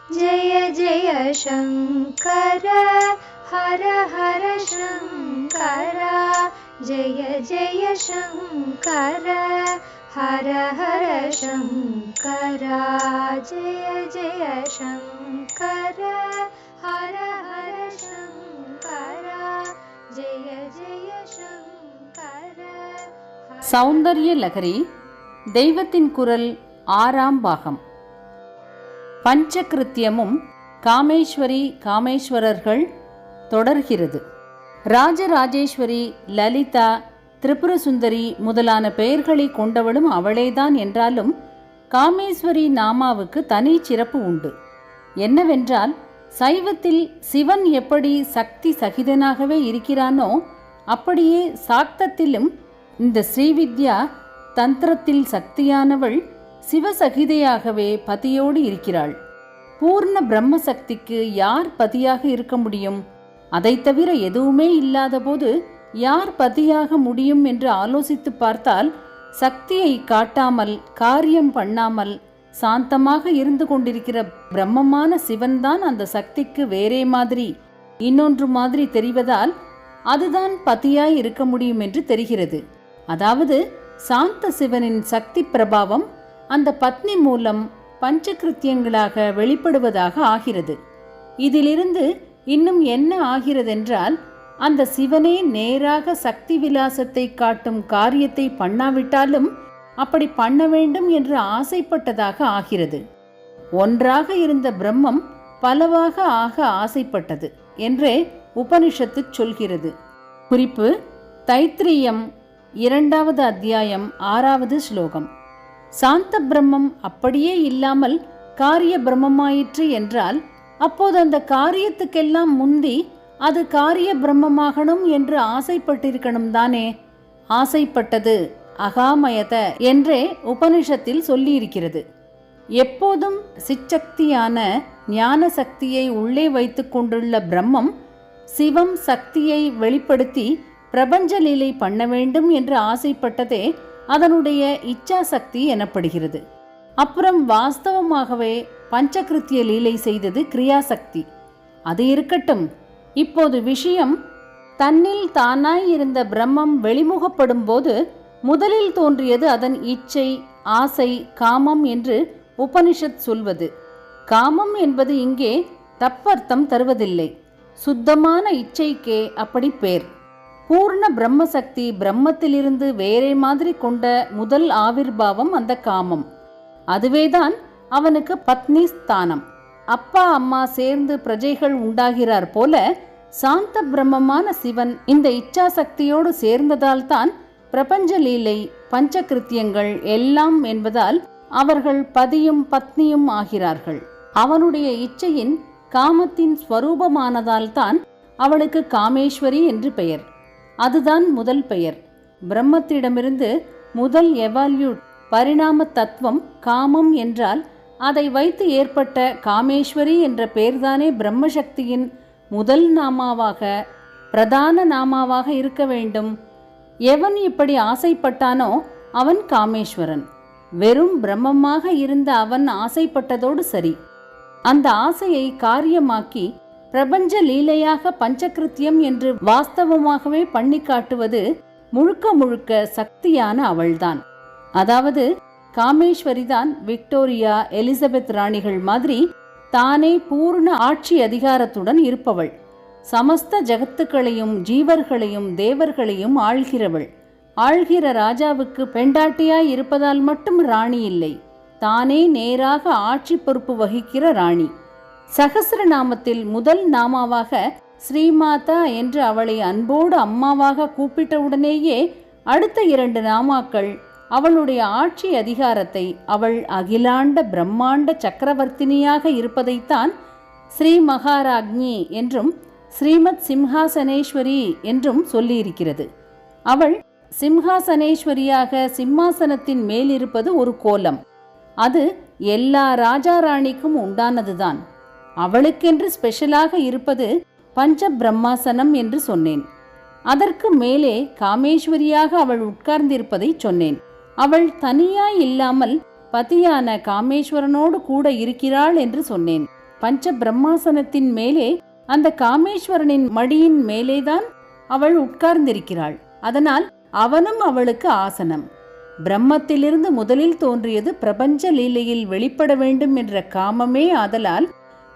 जय जय शङ्कर हर हर शङ्कर जय जय शङ्कर हर हर शङ्कर जय जय शङ्कर हर हर शङ्कर जय जय शङ्कर. சௌந்தர்ய லகரி தெய்வத்தின் குரல் 6ஆம் பாகம். பஞ்சகிருத்தியமும் காமேஸ்வரி காமேஸ்வரர்கள் தொடர்கிறது. ராஜராஜேஸ்வரி, லலிதா, திரிபுரசுந்தரி முதலான பெயர்களை கொண்டவளும் அவளேதான் என்றாலும் காமேஸ்வரி நாமாவுக்கு தனி சிறப்பு உண்டு. என்னவென்றால், சைவத்தில் சிவன் எப்படி சக்தி சகிதனாகவே இருக்கிறானோ அப்படியே சாக்தத்திலும் இந்த ஸ்ரீவித்யா தந்திரத்தில் சக்தியானவள் சிவசகிதையாகவே பதியோடு இருக்கிறாள். பூர்ண பிரம்மசக்திக்கு யார் பதியாக இருக்க முடியும்? அதை தவிர எதுவுமே இல்லாத போது யார் பதியாக முடியும் என்று ஆலோசித்து பார்த்தால், சக்தியை காட்டாமல் காரியம் பண்ணாமல் சாந்தமாக இருந்து கொண்டிருக்கிற பிரம்மமான சிவன்தான் அந்த சக்திக்கு வேறே மாதிரி இன்னொன்று மாதிரி தெரிவதால் அதுதான் பதியாய் இருக்க முடியும் என்று தெரிகிறது. அதாவது சாந்த சிவனின் சக்தி பிரபாவம் அந்த பத்னி மூலம் பஞ்சகிருத்தியங்களாக வெளிப்படுவதாக ஆகிறது. இதிலிருந்து இன்னும் என்ன ஆகிறதென்றால், அந்த சிவனே நேராக சக்தி விலாசத்தை காட்டும் காரியத்தை பண்ணாவிட்டாலும் அப்படி பண்ண வேண்டும் என்று ஆசைப்பட்டதாக ஆகிறது. ஒன்றாக இருந்த பிரம்மம் பலவாக ஆக ஆசைப்பட்டது என்றே உபனிஷத்து சொல்கிறது. குறிப்பு: தைத்திரீயம் 2வது அத்தியாயம் 6வது ஸ்லோகம். சாந்த பிரம்மம் அப்படியே இல்லாமல் காரிய பிரம்மமாயிற்று என்றால், அப்போது அந்த காரியத்துக்கெல்லாம் முந்தி அது காரிய பிரம்மமாகணும் என்று ஆசைப்பட்டிருக்கணும் தானே. ஆசைப்பட்டது அகாமயத என்றே உபனிஷத்தில் சொல்லியிருக்கிறது. எப்போதும் சிச்சக்தியான ஞான சக்தியை உள்ளே வைத்து கொண்டுள்ள பிரம்மம் சிவம் சக்தியை வெளிப்படுத்தி பிரபஞ்ச லீலை பண்ண வேண்டும் என்று ஆசைப்பட்டதே அதனுடைய இச்சா சக்தி எனப்படுகிறது. அப்புறம் வாஸ்தவமாகவே பஞ்சகிருத்திய லீலை செய்தது கிரியாசக்தி. அது இருக்கட்டும். இப்போது விஷயம், தன்னில் தானாய் இருந்த பிரம்மம் வெளிமுகப்படும் போது முதலில் தோன்றியது அதன் இச்சை, ஆசை, காமம் என்று உபனிஷத் சொல்வது. காமம் என்பது இங்கே தப்பர்த்தம் தருவதில்லை. சுத்தமான இச்சைக்கே அப்படி பேர். பூர்ண பிரம்மசக்தி பிரம்மத்திலிருந்து வேறே மாதிரி கொண்ட முதல் ஆவிர்பாவம் அந்த காமம். அதுவேதான் அவனுக்கு பத்னி ஸ்தானம். அப்பா அம்மா சேர்ந்து பிரஜைகள் உண்டாகிறார் போல சாந்த பிரம்மமான சிவன் இந்த இச்சாசக்தியோடு சேர்ந்ததால் தான் பிரபஞ்ச லீலை, பஞ்சகிருத்தியங்கள் எல்லாம் என்பதால் அவர்கள் பதியும் பத்னியும் ஆகிறார்கள். அவனுடைய இச்சையின் காமத்தின் ஸ்வரூபமானதால் தான் அவளுக்கு காமேஸ்வரி என்று பெயர். அதுதான் முதல் பெயர். பிரம்மத்திடமிருந்து முதல் எவால்யூட் பரிணாம தத்துவம் காமம் என்றால், அதை வைத்து ஏற்பட்ட காமேஸ்வரி என்ற பெயர்தானே பிரம்மசக்தியின் முதல் நாமாவாக, பிரதான நாமாவாக இருக்க வேண்டும். எவன் இப்படி ஆசைப்பட்டானோ அவன் காமேஸ்வரன். வெறும் பிரம்மமாக இருந்த அவன் ஆசைப்பட்டதோடு சரி. அந்த ஆசையை காரியமாக்கி பிரபஞ்ச லீலையாக பஞ்சகிருத்தியம் என்று வாஸ்தவமாகவே பண்ணி காட்டுவது முழுக்க முழுக்க சக்தியான அவள்தான். அதாவது காமேஸ்வரிதான் விக்டோரியா, எலிசபெத் ராணிகள் மாதிரி தானே பூர்ண ஆட்சி அதிகாரத்துடன் இருப்பவள். சமஸ்த ஜகத்துக்களையும் ஜீவர்களையும் தேவர்களையும் ஆள்கிறவள். ஆள்கிற ராஜாவுக்கு பெண்டாட்டியாய் இருப்பதால் மட்டும் ராணி இல்லை, தானே நேராக ஆட்சி பொறுப்பு வகிக்கிற ராணி. சகஸ்ரநாமத்தில் முதல் நாமாவாக ஸ்ரீமாதா என்று அவளை அன்போடு அம்மாவாக கூப்பிட்டவுடனேயே அடுத்த 2 நாமாக்கள் அவளுடைய ஆட்சி அதிகாரத்தை, அவள் அகிலாண்ட பிரம்மாண்ட சக்கரவர்த்தினியாக இருப்பதைத்தான் ஸ்ரீ மகாராஜ்ஞி என்றும் ஸ்ரீமத் சிம்ஹாசனேஸ்வரி என்றும் சொல்லியிருக்கிறது. அவள் சிம்ஹாசனேஸ்வரியாக சிம்மாசனத்தின் மேலிருப்பது ஒரு கோலம். அது எல்லா ராஜா ராணிக்கும் உண்டானதுதான். அவளுக்கென்று ஸ்பெஷலாக இருப்பது பஞ்ச பிரம்மாசனம் என்று சொன்னேன். அதற்கு மேலே காமேஸ்வரியாக அவள் உட்கார்ந்திருப்பதை சொன்னேன். அவள் தனியாய் இல்லாமல் பதியான காமேஸ்வரனோடு கூட இருக்கிறாள் என்று சொன்னேன். பஞ்ச பிரம்மாசனத்தின் மேலே அந்த காமேஸ்வரனின் மடியின் மேலேதான் அவள் உட்கார்ந்திருக்கிறாள். அதனால் அவனும் அவளுக்கு ஆசனம். பிரம்மத்திலிருந்து முதலில் தோன்றியது பிரபஞ்ச லீலையில் வெளிப்பட வேண்டும் என்ற காமமே. ஆதலால்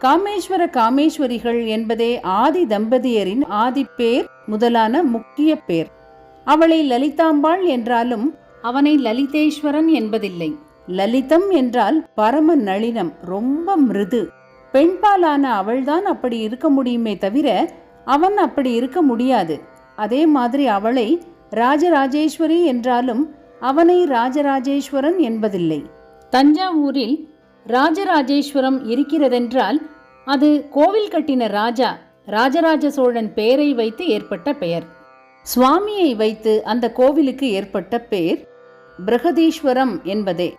காமேஸ்வர காமேஸ்வரிகள் என்பதே ஆதி தம்பதியரின் ஆதிப்பேர், முதலான முக்கிய பேர். அவளை லலிதாம்பாள் என்றாலும் அவனை லலிதேஸ்வரன் என்பதில்லை. லலிதம் என்றால் பரம நளினம், ரொம்ப மிருது. பெண்பாலான அவள்தான் அப்படி இருக்க முடியுமே தவிர அவன் அப்படி இருக்க முடியாது. அதே மாதிரி அவளை ராஜராஜேஸ்வரி என்றாலும் அவனை ராஜராஜேஸ்வரன் என்பதில்லை. தஞ்சாவூரில் ராஜராஜேஸ்வரம் இருக்கிறதென்றால் அது கோவில் கட்டின ராஜா ராஜராஜ சோழன் பெயரை வைத்து ஏற்பட்ட பெயர். சுவாமியை வைத்து அந்த கோவிலுக்கு ஏற்பட்ட பெயர் பிரகதீஸ்வரம் என்பதே.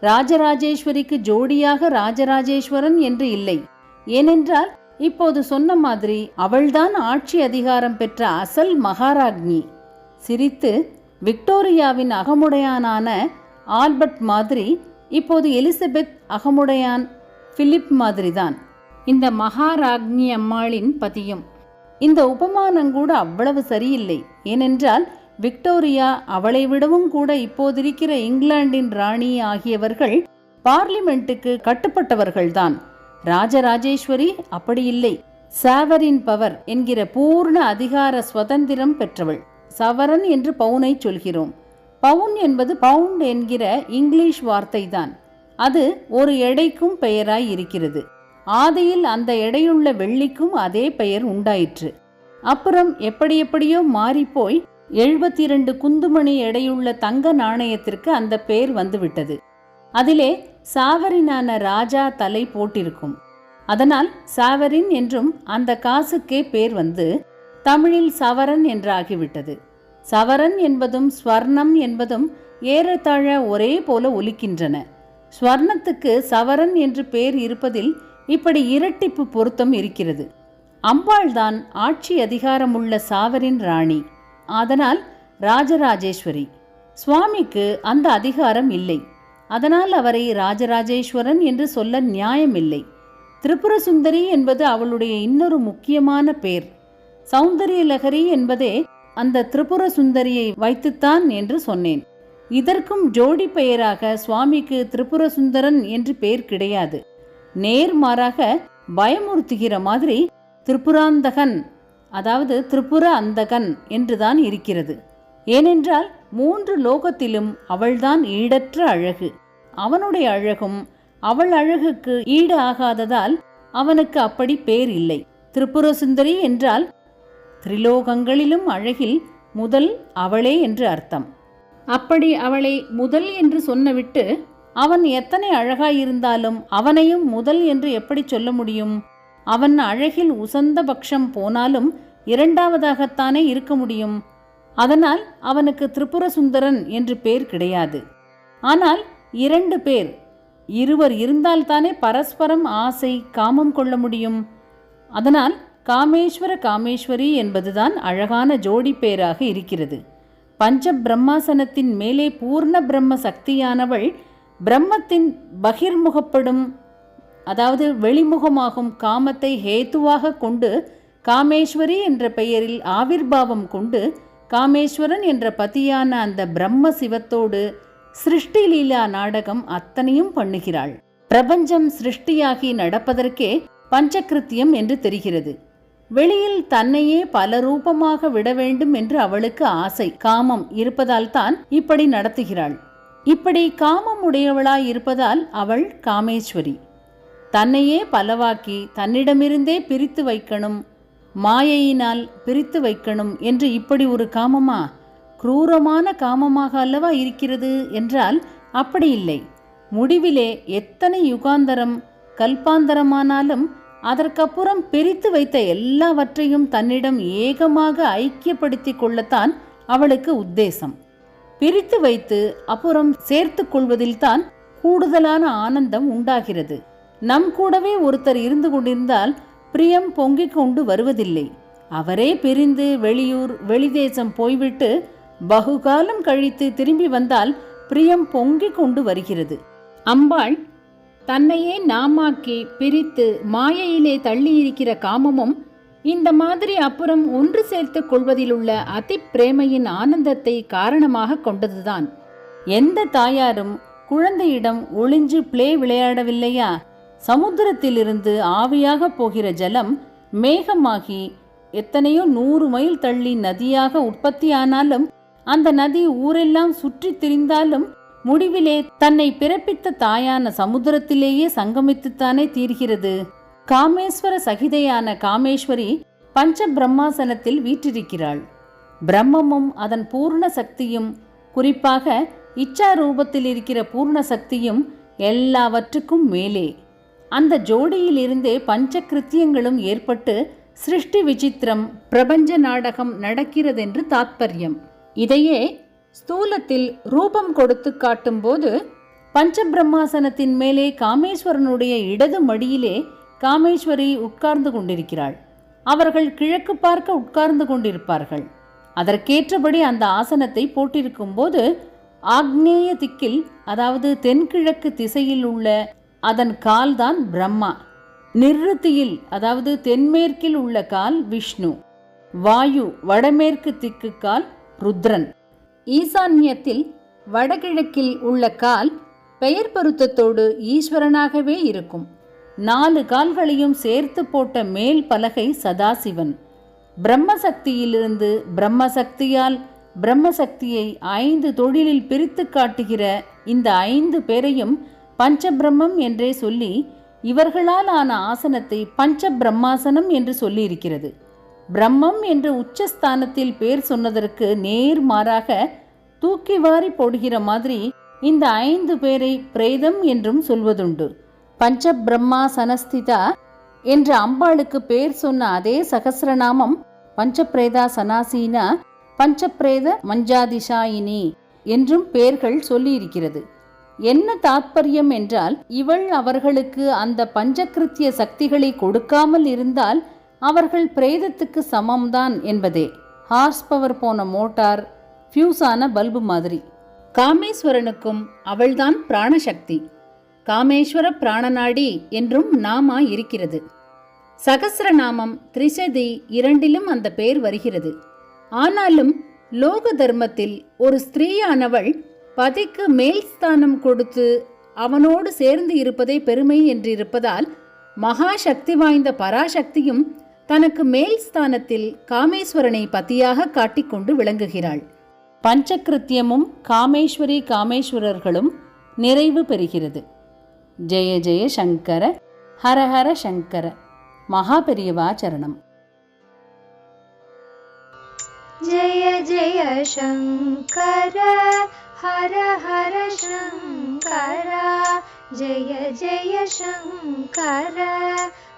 ராஜராஜேஸ்வரிக்கு ஜோடியாக ராஜராஜேஸ்வரன் என்று இல்லை. ஏனென்றால் இப்போது சொன்ன மாதிரி அவள்தான் ஆட்சி அதிகாரம் பெற்ற அசல் மகாராஜ்ஞி. சிரித்து விக்டோரியாவின் அகமுடையானான ஆல்பர்ட் மாதிரி இப்போது எலிசபெத் அகமுடையான் பிலிப் மாதிரிதான் இந்த மகாராஜ்ஞி அம்மாளின் பதியும். இந்த உபமானங்கூட அவ்வளவு சரியில்லை. ஏனென்றால் விக்டோரியா, அவளை விடவும் கூட இப்போதிருக்கிற இங்கிலாந்தின் ராணி ஆகியவர்கள் பார்லிமெண்ட்டுக்கு கட்டுப்பட்டவர்கள்தான். ராஜராஜேஸ்வரி அப்படி இல்லை. சாவரின் பவர் என்கிற பூர்ண அதிகார சுதந்திரம் பெற்றவள். சவரன் என்று பவுனை சொல்கிறோம். பவுன் என்பது பவுண்ட் என்கிற இங்கிலீஷ் வார்த்தை தான். அது ஒரு எடைக்கும் பெயராய் இருக்கிறது. ஆதியில் அந்த எடையுள்ள வெள்ளிக்கும் அதே பெயர் உண்டாயிற்று. அப்புறம் எப்படியோ மாறிப்போய் 72 குந்துமணி எடையுள்ள தங்க நாணயத்திற்கு அந்த பெயர் வந்துவிட்டது. அதிலே சாவரினான ராஜா தலை போட்டிருக்கும். அதனால் சாவரின் என்றும் அந்த காசுக்கே பேர் வந்து தமிழில் சவரன் என்றாகிவிட்டது. சவரன் என்பதும் ஸ்வர்ணம் என்பதும் ஏறத்தாழ ஒரே போல ஒலிக்கின்றன. ஸ்வர்ணத்துக்கு சவரன் என்று பேர் இருப்பதில் இப்படி இரட்டிப்பு பொருத்தம் இருக்கிறது. அம்பாள்தான் ஆட்சி அதிகாரமுள்ள சாவரின் ராணி. அதனால் ராஜராஜேஸ்வரி. சுவாமிக்கு அந்த அதிகாரம் இல்லை. அதனால் அவரை ராஜராஜேஸ்வரன் என்று சொல்ல நியாயமில்லை. திரிபுர சுந்தரி என்பது அவளுடைய இன்னொரு முக்கியமான பேர். சௌந்தரியலகரி என்பதே அந்த திரிபுர சுந்தரியை வைத்துத்தான் என்று சொன்னேன். இதற்கும் ஜோடி பெயராக சுவாமிக்கு திரிபுர சுந்தரன் என்று பெயர் கிடையாது. நேர்மாறாக பயமுறுத்துகிற மாதிரி திரிபுராந்தகன், அதாவது திரிபுர அந்தகன் என்றுதான் இருக்கிறது. ஏனென்றால் 3 லோகத்திலும் அவள்தான் ஈடற்ற அழகு. அவனுடைய அழகும் அவள் அழகுக்கு ஈடு ஆகாததால் அவனுக்கு அப்படி பேர் இல்லை. திரிபுர சுந்தரி என்றால் திரிலோகங்களிலும் அழகில் முதல் அவளே என்று அர்த்தம். அப்படி அவளை முதல் என்று சொன்னவிட்டு அவன் எத்தனை அழகாயிருந்தாலும் அவனையும் முதல் என்று எப்படி சொல்ல முடியும்? அவன் அழகில் உசந்த பட்சம் போனாலும் இரண்டாவதாகத்தானே இருக்க முடியும். அதனால் அவனுக்கு திரிபுர சுந்தரன் என்று பேர் கிடையாது. ஆனால் 2 பேர், இருவர் இருந்தால்தானே பரஸ்பரம் ஆசை காமம் கொள்ள முடியும். அதனால் காமேஸ்வர காமேஸ்வரி என்பதுதான் அழகான ஜோடி பேராக இருக்கிறது. பஞ்ச பிரம்மாசனத்தின் மேலே பூர்ண பிரம்ம சக்தியானவள் பிரம்மத்தின் பகிர்முகப்படும், அதாவது வெளிமுகமாகும் காமத்தை ஹேத்துவாக கொண்டு காமேஸ்வரி என்ற பெயரில் ஆவிர்பாவம் கொண்டு காமேஸ்வரன் என்ற பதியான அந்த பிரம்ம சிவத்தோடு சிருஷ்டி லீலா நாடகம் அத்தனையும் பண்ணுகிறாள். பிரபஞ்சம் சிருஷ்டியாகி நடப்பதற்கே பஞ்சகிருத்தியம் என்று தெரிகிறது. வெளியில் தன்னையே பல ரூபமாக விட வேண்டும் என்று அவளுக்கு ஆசை, காமம் இருப்பதால் தான் இப்படி நடத்துகிறாள். இப்படி காமம் உடையவளாய் இருப்பதால் அவள் காமேஸ்வரி. தன்னையே பலவாக்கி தன்னிடமிருந்தே பிரித்து வைக்கணும், மாயையினால் பிரித்து வைக்கணும் என்று இப்படி ஒரு காமமா? குரூரமான காமமாக அல்லவா இருக்கிறது என்றால் அப்படி இல்லை. முடிவிலே எத்தனை யுகாந்தரம் கல்பாந்தரமானாலும் அதற்கப்புறம் பிரித்து வைத்த எல்லாவற்றையும் தன்னிடம் ஏகமாக ஐக்கியப்படுத்தி கொள்ளத்தான் அவளுக்கு உத்தேசம். பிரித்து வைத்து அப்புறம் சேர்த்து கொள்வதில்தான் கூடுதலான ஆனந்தம் உண்டாகிறது. நம் கூடவே ஒருத்தர் இருந்து கொண்டிருந்தால் பிரியம் பொங்கிக் கொண்டு வருவதில்லை. அவரே பிரிந்து வெளியூர் வெளிதேசம் போய்விட்டு பகுகாலம் கழித்து திரும்பி வந்தால் பிரியம் பொங்கிக் கொண்டு வருகிறது. அம்பாள் தன்னையே நாமாக்கி பிரித்து மாயையிலே தள்ளியிருக்கிற காமமும் இந்த மாதிரி அப்புறம் ஒன்று சேர்த்து கொள்வதிலுள்ள அதி பிரேமையின் ஆனந்தத்தை காரணமாக கொண்டதுதான். எந்த தாயாரும் குழந்தையிடம் ஒளிஞ்சு பிளே விளையாடவில்லையா? சமுத்திரத்திலிருந்து ஆவியாக போகிற ஜலம் மேகமாகி எத்தனையோ 100 மைல் தள்ளி நதியாக உற்பத்தியானாலும் அந்த நதி ஊரெல்லாம் சுற்றி திரிந்தாலும் முடிவிலே தன்னை பிறப்பித்த தாயான சமுத்திரத்திலேயே சங்கமித்துத்தானே தீர்கிறது. காமேஸ்வர சகிதையான காமேஸ்வரி பஞ்ச பிரம்மாசனத்தில் வீற்றிருக்கிறாள். பிரம்மமும் அதன் பூர்ண சக்தியும், குறிப்பாக இச்சா ரூபத்தில் இருக்கிற பூர்ண சக்தியும் எல்லாவற்றுக்கும் மேலே. அந்த ஜோடியிலிருந்தே பஞ்ச கிருத்தியங்களும் ஏற்பட்டு சிருஷ்டி விசித்திரம் பிரபஞ்ச நாடகம் நடக்கிறதென்று தாத்பரியம். இதையே ஸ்தூலத்தில் ரூபம் கொடுத்து காட்டும்போது பஞ்ச பிரம்மாசனத்தின் மேலே காமேஸ்வரனுடைய இடது மடியிலே காமேஸ்வரி உட்கார்ந்து கொண்டிருக்கிறாள். அவர்கள் கிழக்கு பார்க்க உட்கார்ந்து கொண்டிருப்பார்கள். அதற்கேற்றபடி அந்த ஆசனத்தை போட்டிருக்கும் போது ஆக்னேய திக்கில், அதாவது தென்கிழக்கு திசையில் உள்ள அதன் கால்தான் பிரம்மா. நிர்ருத்தியில், அதாவது தென்மேற்கில் உள்ள கால் விஷ்ணு. வாயு வடமேற்கு திக்கு கால் ருத்ரன். ஈசான்யத்தில் வடகிழக்கில் உள்ள கால் பெயர் பொருத்தத்தோடு ஈஸ்வரனாகவே இருக்கும். 4 கால்களையும் சேர்த்து போட்ட மேல் பலகை சதாசிவன். பிரம்மசக்தியிலிருந்து பிரம்மசக்தியால் பிரம்மசக்தியை 5 தொழிலில் பிரித்து காட்டுகிற இந்த 5 பேரையும் பஞ்சபிரம்மம் என்றே சொல்லி இவர்களால் ஆன ஆசனத்தை பஞ்ச பிரம்மாசனம் என்று சொல்லியிருக்கிறது. பிரம்மம் என்று உச்சஸ்தானத்தில் பேர் சொன்னதற்கு நேர்மாறாக தூக்கி வாரி போடுகிற மாதிரி இந்த 5 பேரை பிரேதம் என்றும் சொல்வதுண்டு. பஞ்ச பிரம்மாசனஸ்திதா என்ற அம்பாளுக்கு பேர் சொன்ன அதே சகசிரநாமம் பஞ்சபிரேதா சனாசீனா பஞ்சபிரேத மஞ்சாதிஷாயினி என்றும் பெயர்கள் சொல்லியிருக்கிறது. என்ன தாத்பரியம் என்றால், இவள் அவர்களுக்கு அந்த பஞ்சகிருத்திய சக்திகளை கொடுக்காமல் இருந்தால் அவர்கள் பிரேதத்துக்கு சமம்தான் என்பதே. ஹார்ஸ் பவர் போன மோட்டார், ஃபியூஸான பல்பு மாதிரி. காமேஸ்வரனுக்கும் அவள்தான் பிராணசக்தி. காமேஸ்வர பிராணநாடி என்றும் நாமா இருக்கிறது. சகசிரநாமம் திரிசதி 2லும் அந்த பெயர் வருகிறது. ஆனாலும் லோக தர்மத்தில் ஒரு ஸ்திரீயானவள் பதிக்கு மேல் ஸ்தானம் கொடுத்து அவனோடு சேர்ந்து இருப்பதை பெருமை என்றிருப்பதால் மகா சக்தி வாய்ந்த பராசக்தியும் தனக்கு மேல் ஸ்தானத்தில் காமேஸ்வரனை பதியாக காட்டிக்கொண்டு விளங்குகிறாள். பஞ்சகிருத்தியமும் காமேஸ்வரி காமேஸ்வரர்களும் நிறைவு பெறுகிறது. ஜெய ஜெய சங்கர, ஹரஹர சங்கர. மகாபெரியவா சரணம். जय जय शङ्कर हर हर शङ्कर जय जय शङ्कर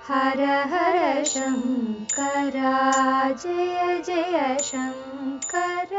हर हर शङ्कर जय जय शङ्कर।